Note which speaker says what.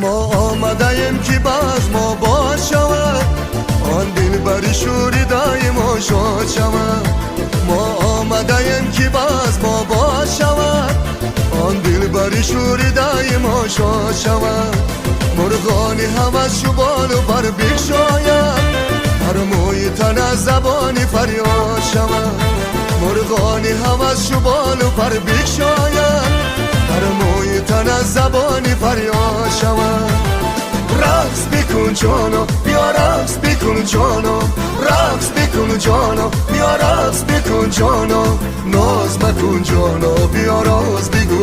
Speaker 1: ما آمدیم که باز ما باز شود، آن دل بری شوری دایم و شاد شود. ما آمدیم که باز ما باز شود، آن دل بری شوری دایم و شاد شود. مرغانی هوس شو بال و پر بگشاید، هر موی تن از زبانی فریاد شود. مرغانی هوس شو بال و پر بگشاید، هر موی تن از زبانی فریاد شود. رقص بکن جانو بیا رقص بکن جانو، رقص بکن جانو بیا رقص بکن جانو، ناز مکن جانو بیا راز بگو